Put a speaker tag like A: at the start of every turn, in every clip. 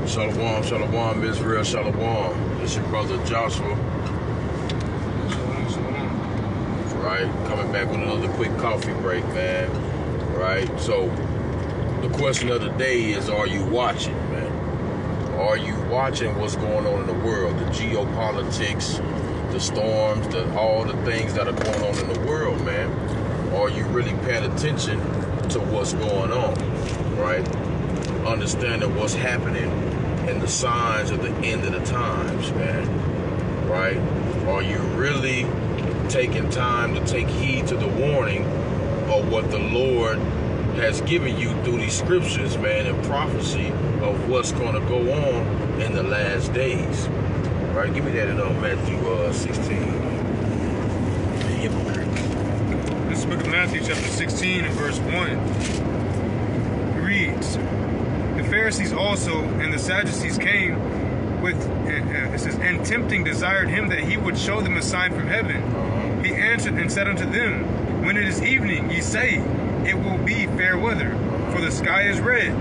A: Shalom, shalom, Israel, shalom. It's your brother Joshua. Right, coming back with another quick coffee break, man. Right, so the question of the day is, are you watching, man? Are you watching what's going on in the world? The geopolitics, the storms, all the things that are going on in the world, man. Are you really paying attention to what's going on, right? Understanding what's happening and the signs of the end of the times, man, right? Are you really taking time to take heed to the warning of what the Lord has given you through these scriptures, man, and prophecy of what's going to go on in the last days, right? Give me that in Matthew 16. The hypocrites.
B: This is the book of Matthew, chapter 16, and verse 1. It reads, "The Pharisees also and the Sadducees came with, it says, and tempting desired him that he would show them a sign from heaven. He answered and said unto them, When it is evening, ye say, It will be fair weather, for the sky is red.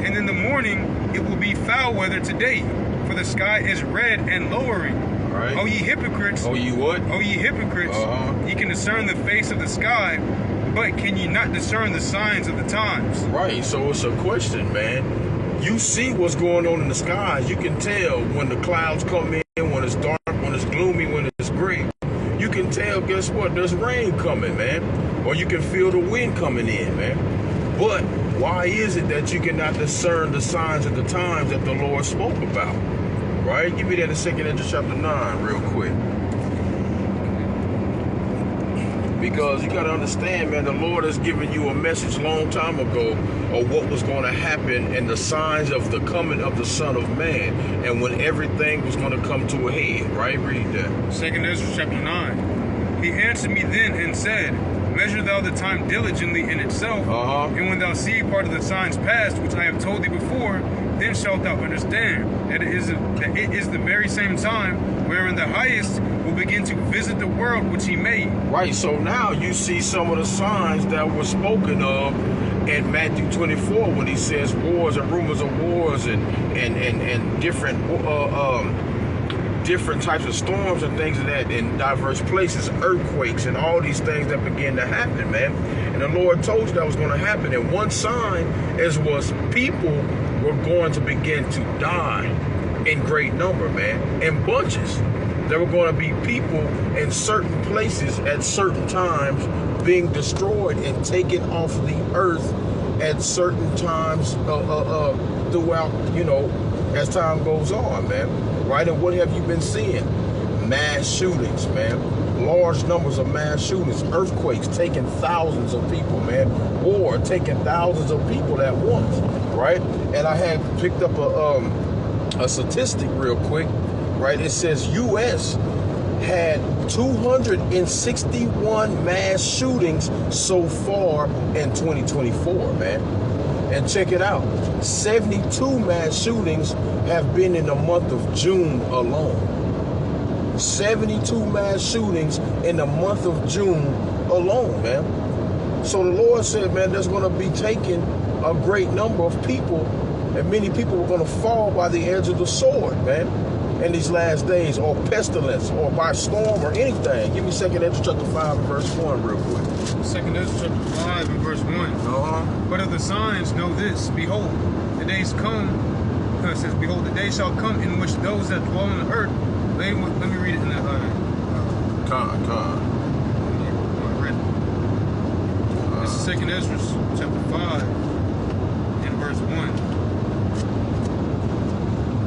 B: And in the morning, it will be foul weather today, for the sky is red and lowering.
A: Right.
B: O ye hypocrites!
A: Oh, you what?
B: O ye hypocrites! Ye can discern the face of the sky, but can ye not discern the signs of the times?"
A: Right, so it's a question, man. You see what's going on in the skies. You can tell when the clouds come in, when it's dark, when it's gloomy, when it's gray. You can tell, guess what? There's rain coming, man. Or you can feel the wind coming in, man. But why is it that you cannot discern the signs of the times that the Lord spoke about? Right? Give me that in 2 Ezra chapter 9 real quick. Because you got to understand, man, the Lord has given you a message a long time ago of what was going to happen and the signs of the coming of the Son of Man and when everything was going to come to a head, right? Read that.
B: 2 Ezra chapter 9. He answered me then and said, Measure thou the time diligently in itself, and when thou see part of the signs past, which I have told thee before, then shalt thou understand that it is the very same time wherein the highest will begin to visit the world which he made.
A: Right, so now you see some of the signs that were spoken of in Matthew 24 when he says wars and rumors of wars and different types of storms and things of that in diverse places, earthquakes and all these things that begin to happen, man. And the Lord told you that was going to happen. And one sign was people were going to begin to die in great number, man, in bunches. There were going to be people in certain places at certain times being destroyed and taken off the earth at certain times throughout, as time goes on, man. Right? And what have you been seeing? Mass shootings, man. Large numbers of mass shootings, earthquakes taking thousands of people, man. War taking thousands of people at once, right? And I had picked up a statistic real quick, right? It says U.S. had 261 mass shootings so far in 2024, man. And check it out, 72 mass shootings have been in the month of June alone. 72 mass shootings in the month of June alone, man. So the Lord said, man, there's going to be taken a great number of people, and many people are going to fall by the edge of the sword, man, in these last days, or pestilence, or by storm, or anything. Give me 2 Ezra chapter 5 and verse 1 real quick.
B: 2 Ezra chapter 5 and verse 1. But of the signs know this, behold, the days come, it says, behold, the day shall come in which those that dwell on the earth, let me read it in the, This is 2 Ezra chapter 5 and verse 1.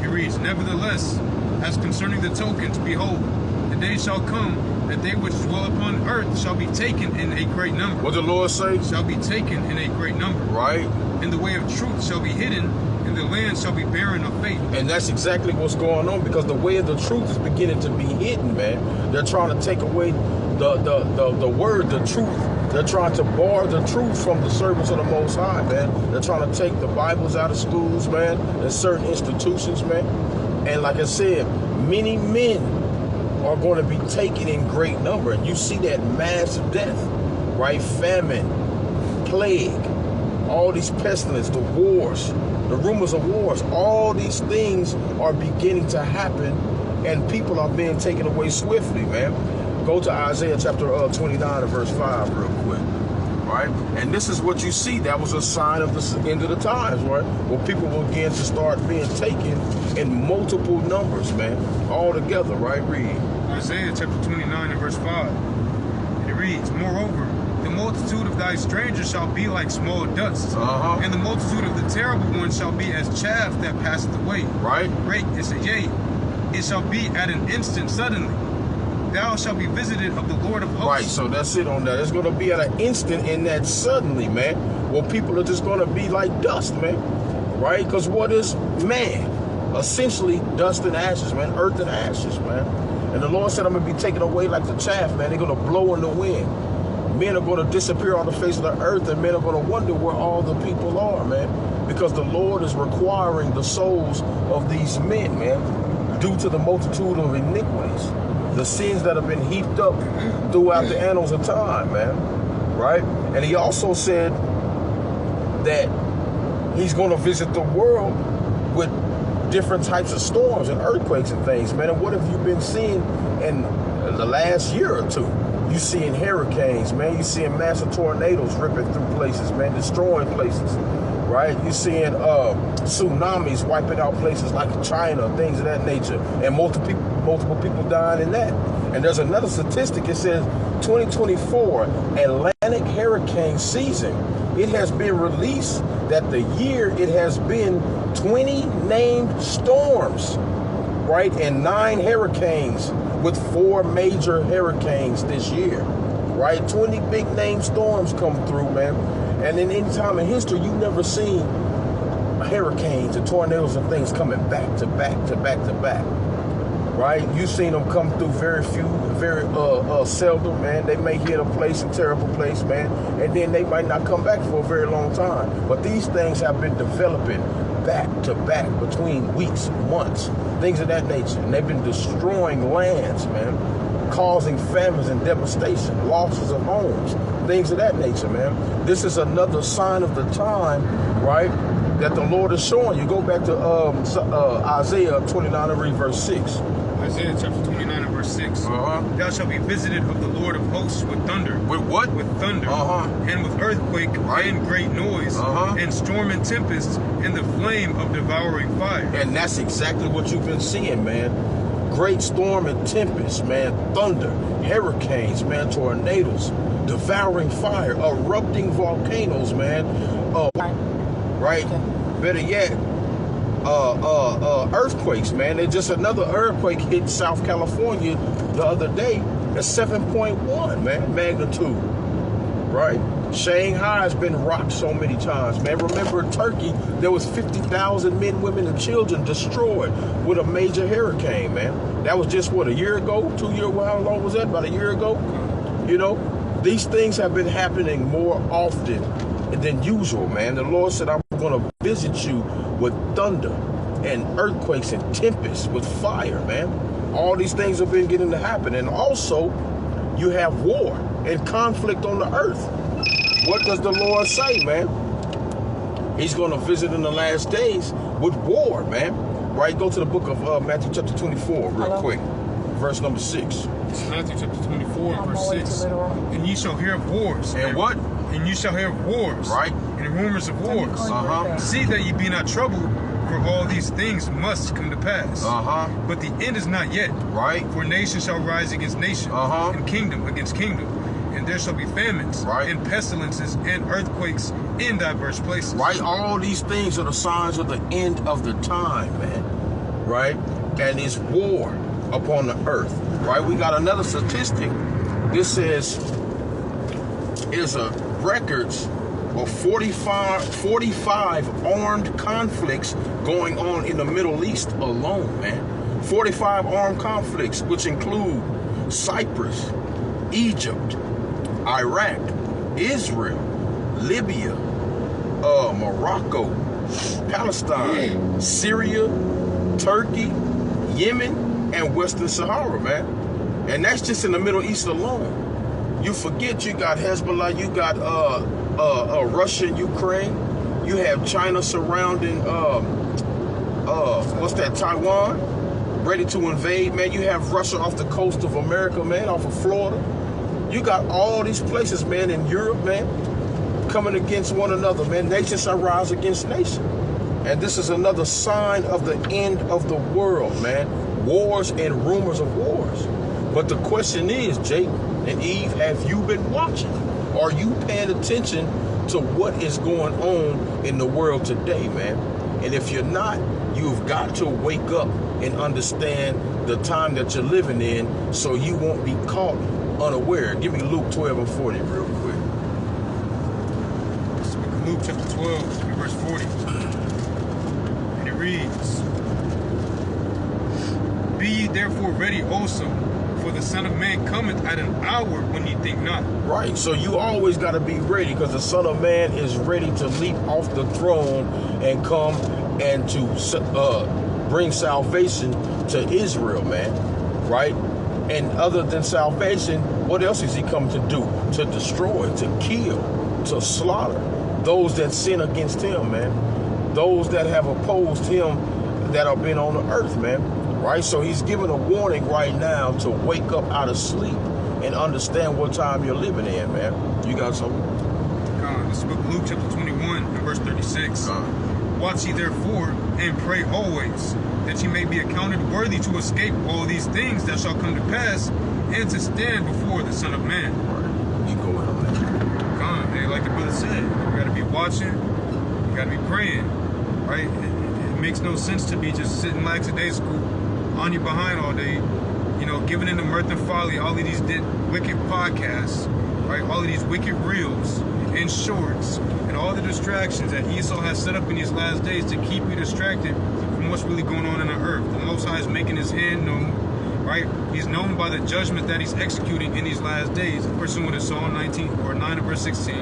B: It reads, Nevertheless, as concerning the tokens, behold, the day shall come that they which dwell upon earth shall be taken in a great number.
A: What the Lord say?
B: Shall be taken in a great number.
A: Right.
B: And the way of truth shall be hidden, and the land shall be barren of faith.
A: And that's exactly what's going on, because the way of the truth is beginning to be hidden, man. They're trying to take away the word, the truth. They're trying to bar the truth from the servants of the Most High, man. They're trying to take the Bibles out of schools, man, and certain institutions, man. And like I said, many men are going to be taken in great number. And you see that mass death, right? Famine, plague, all these pestilence, the wars, the rumors of wars. All these things are beginning to happen, and people are being taken away swiftly, man. Go to Isaiah chapter 29 and verse 5 real quick, right? And this is what you see. That was a sign of the end of the times, right? Where people will begin to start being taken in multiple numbers, man, all together, right? Read.
B: Isaiah chapter 29 and verse 5. It reads, moreover, the multitude of thy strangers shall be like small dust, and the multitude of the terrible ones shall be as chaff that passeth away.
A: Right.
B: It says, yea, it shall be at an instant suddenly. Thou shalt be visited of the Lord of hosts.
A: Right, so that's it on that. It's going to be at an instant in that suddenly, man. Well, people are just going to be like dust, man. Right? Because what is man? Essentially dust and ashes, man. Earth and ashes, man. And the Lord said, I'm going to be taken away like the chaff, man. They're going to blow in the wind. Men are going to disappear on the face of the earth, and men are going to wonder where all the people are, man. Because the Lord is requiring the souls of these men, man, due to the multitude of iniquities, the sins that have been heaped up throughout the annals of time, man. Right? And he also said that he's going to visit the world with different types of storms and earthquakes and things, man. And what have you been seeing in the last year or two? You seeing hurricanes, man. You seeing massive tornadoes ripping through places, man, destroying places, right? You seeing tsunamis wiping out places like China, things of that nature, and multiple people dying in that. And there's another statistic. It says 2024 Atlantic hurricane season. It has been released that the year it has been 20 named storms, right, and 9 hurricanes, with 4 major hurricanes this year, right? 20 big name storms come through, man. And in any time in history, you've never seen hurricanes and tornadoes and things coming back to back to back to back, right? You've seen them come through very seldom, man. They may hit a place, a terrible place, man, and then they might not come back for a very long time. But these things have been developing back to back between weeks, months, things of that nature. And they've been destroying lands, man, causing famines and devastation, losses of homes, things of that nature, man. This is another sign of the time, right, that the Lord is showing you. Go back to Isaiah 29 and read verse 6.
B: Isaiah chapter 29 and verse 6. Thou shalt be visited of the Lord of hosts with thunder.
A: With what?
B: With thunder. And with earthquake and great noise. And storm and tempest and the flame of devouring fire.
A: And that's exactly what you've been seeing, man. Great storm and tempest, man. Thunder, hurricanes, man. Tornadoes, devouring fire, erupting volcanoes, man. Right? Better yet, earthquakes, man. There's just another earthquake hit South California the other day at 7.1, man, magnitude, right? Shanghai has been rocked so many times, man. Remember Turkey, there was 50,000 men, women, and children destroyed with a major hurricane, man. That was just, what, a year ago? 2 years? How long was that? About a year ago? You know, these things have been happening more often than usual, man. The Lord said, I'm going to visit you with thunder and earthquakes and tempests with fire, man. All these things have been getting to happen. And also, you have war and conflict on the earth. What does the Lord say, man? He's going to visit in the last days with war, man. Right? Go to the book of Matthew chapter 24 real quick. Verse number 6.
B: It's Matthew chapter 24 and verse 6. And ye shall hear of wars.
A: And what?
B: And you shall hear of wars.
A: Right.
B: And rumors of wars. See that ye be not troubled, for all these things must come to pass. But the end is not yet.
A: Right.
B: For nation shall rise against nation, and kingdom against kingdom. And there shall be famines, and pestilences, and earthquakes in diverse places.
A: Right. All these things are the signs of the end of the time, man. Right. And it's war upon the earth. Right. We got another statistic. This says is a records of 45 armed conflicts going on in the Middle East alone, man. 45 armed conflicts, which include Cyprus, Egypt, Iraq, Israel, Libya, Morocco, Palestine, Syria, Turkey, Yemen, and Western Sahara, man. And that's just in the Middle East alone. You forget you got Hezbollah, you got Russia and Ukraine, You have China surrounding what's that, Taiwan, ready to invade, man. You have Russia off the coast of America, man, off of Florida. You got all these places, man, in Europe, man, coming against one another, man. Nation shall rise against nation. And this is another sign of the end of the world, man. Wars and rumors of wars. But the question is, Jake and Eve, have you been watching? Are you paying attention to what is going on in the world today, man? And if you're not, you've got to wake up and understand the time that you're living in so you won't be caught unaware. Give me Luke 12 and 40 real quick.
B: Luke chapter 12, verse 40. And it reads, Be ye therefore ready also, for the Son of Man cometh at an hour when ye think not.
A: Right, so you always got to be ready, because the Son of Man is ready to leap off the throne and come and to bring salvation to Israel, man, right? And other than salvation, what else is he come to do? To destroy, to kill, to slaughter those that sin against him, man. Those that have opposed him that have been on the earth, man. Right? So he's giving a warning right now to wake up out of sleep and understand what time you're living in, man. You got something?
B: This is book of Luke chapter 21 and verse 36. Watch ye therefore and pray always, that ye may be accounted worthy to escape all these things that shall come to pass, and to stand before the Son of Man.
A: Right. You go in on that.
B: Hey, like the brother said, you got to be watching, you got to be praying, right? It makes no sense to be just sitting lackadaisical on your behind all day, you know, giving in to mirth and folly, all of these wicked podcasts, right? All of these wicked reels and shorts and all the distractions that Esau has set up in these last days to keep you distracted from what's really going on in the earth. The Most High is making his hand known, right? He's known by the judgment that he's executing in these last days, pursuant to Psalm 19 or 9 and verse 16,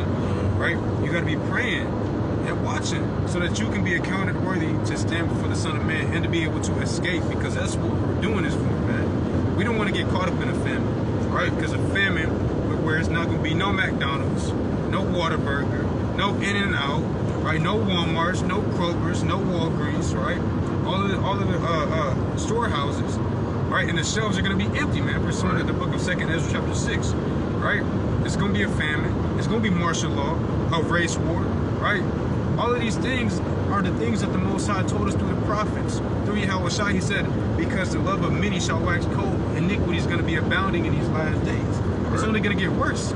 B: right? You got to be praying and watching so that you can be accounted worthy to stand before the Son of Man and to be able to escape, because that's what we're doing this for, man. We don't want to get caught up in a famine, right? Because a famine where it's not going to be no McDonald's, no Whataburger, no In-N-Out, right? No Walmarts, no Kroger's, no Walgreens, right? All of the storehouses, right? And the shelves are going to be empty, man, pursuant to the book of 2nd Ezra chapter 6, right? It's going to be a famine. It's going to be martial law, a race war, right? All of these things are the things that the Most High told us through the prophets. Through Yahushua, he said, because the love of many shall wax cold, iniquity is going to be abounding in these last days. It's only going to get worse,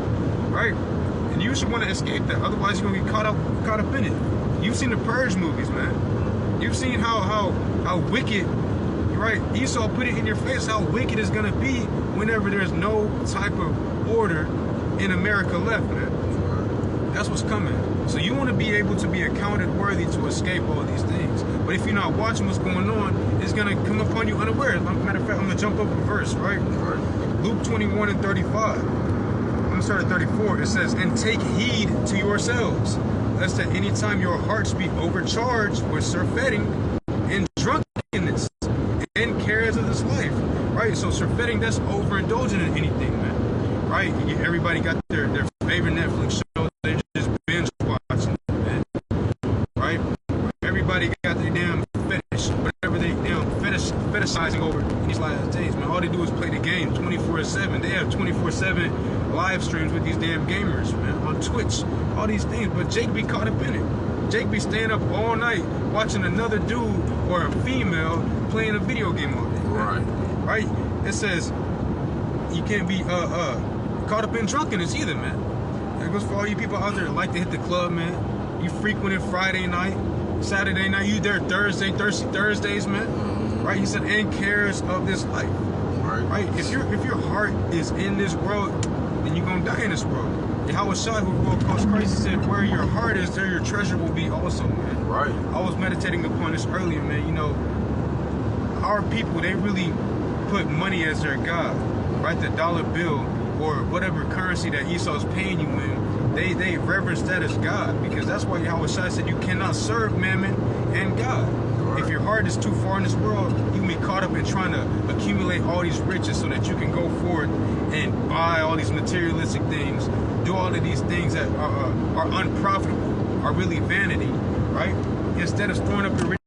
B: right? And you should want to escape that. Otherwise, you're going to get caught up in it. You've seen the Purge movies, man. You've seen how wicked, right? Esau put it in your face how wicked it's going to be whenever there's no type of order in America left, man. That's what's coming. So you want to be able to be accounted worthy to escape all these things. But if you're not watching what's going on, it's going to come upon you unaware. Matter of fact, I'm going to jump up a verse, right? Luke 21 and 35. I'm going to start at 34. It says, And take heed to yourselves, lest at any time your hearts be overcharged with surfeiting and drunkenness and cares of this life. Right? So surfeiting, that's overindulging in anything, man. Right? Everybody got their favorite Netflix show. They just binge watching, man. Right? Everybody got their damn fetish, whatever they damn fetishizing over in these last days, man. All they do is play the game 24/7. They have 24/7 live streams with these damn gamers, man, on Twitch, all these things. But Jake be caught up in it. Jake be staying up all night watching another dude or a female playing a video game all day.
A: Right.
B: Right? It says you can't be caught up in drunkenness either, man. That goes for all you people out there that like to hit the club, man. You frequented Friday night, Saturday night, you there Thursdays, man. Right? He said, and cares of this life. Right? If your heart is in this world, then you're gonna die in this world. Yahushua, who wrote Cost Christ, he said, where your heart is, there your treasure will be also, man.
A: Right.
B: I was meditating upon this earlier, man. You know, our people, they really put money as their God, right? The dollar bill or whatever currency that Esau's paying you in, they reverence that as God, because that's why Yahushua said you cannot serve Mammon and God. If your heart is too far in this world, you can be caught up in trying to accumulate all these riches so that you can go forward and buy all these materialistic things, do all of these things that are unprofitable, are really vanity,
A: right?
B: Instead of storing up your